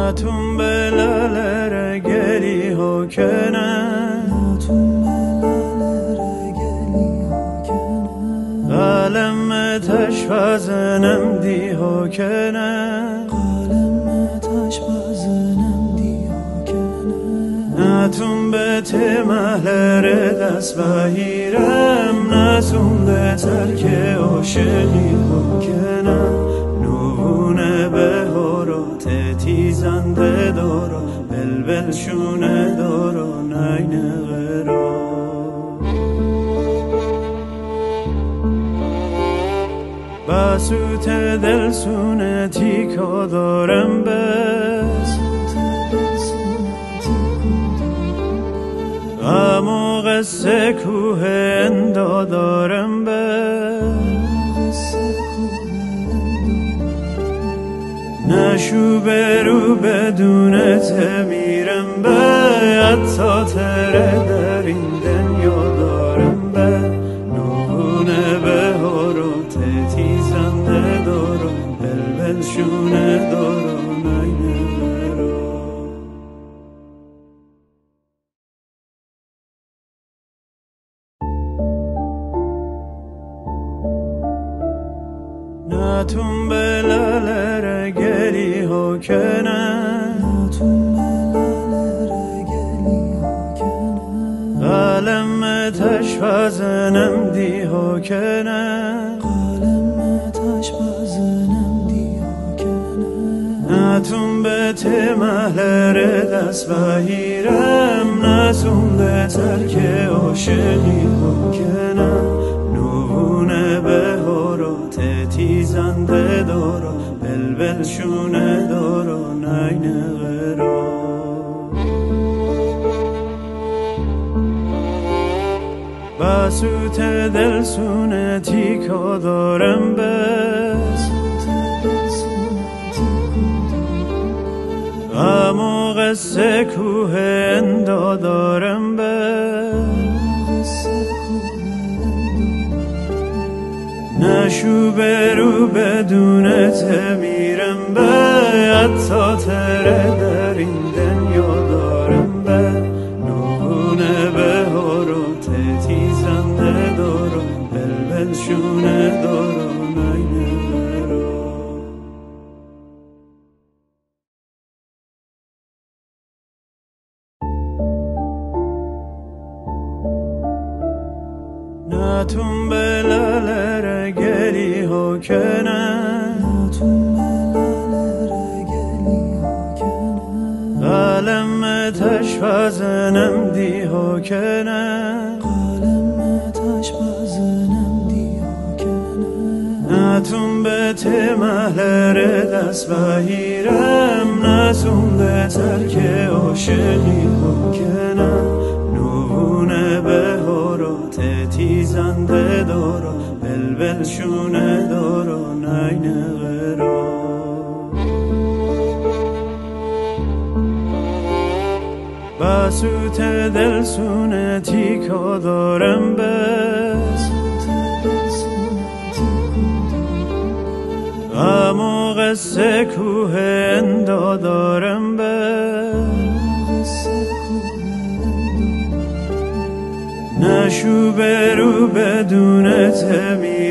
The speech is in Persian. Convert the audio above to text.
Natun belalere geliyor gene, Kaleme taş vazenem diyor gene, Natun bete mahlere dest bahirem, Natun beter که عاشقی ها کنم نوونه بهارات تیزنده دارا بلبل شونه دارا نین غرا بسوت دل سونه تیکا دارم بس غم و قصه کوه اندا دارم بس نشو برو بدون تمیرم به حتی تره در این دنیا دارم به نوونه بهارات تیزنده دارم بلبل شونه دارم نین غرا Natun belalere geliyor gene, Kaleme taş vazenem diyor gene, Natun bete mahlere dest bahirem, Natun beter که عاشقی ها کنم نوونه بهارات تیزنده دارا بلبل شونه دارا نین غرا بسوت دل سونه تیکا دارم بس غم و قصه کوه اندا دارم بس نشو برو بدون تمیرم به حتی تره در این دنیا دارم به نوونه بهارات تیزنده دارم بلبل شونه دارم نین غرا Natun belalere geliyor gene, Kaleme taş vazenem diyor gene, Natun bete mahlere dest bahirem, Natun beter که عاشقی ها کنم نوونه بهارات تیزنده دارا بلبل شونه دارا نین غرا بسوت دل سونه تیکا دارم بس غم و قصه کوه اندا دارم بس نشو برو بدون تمیرم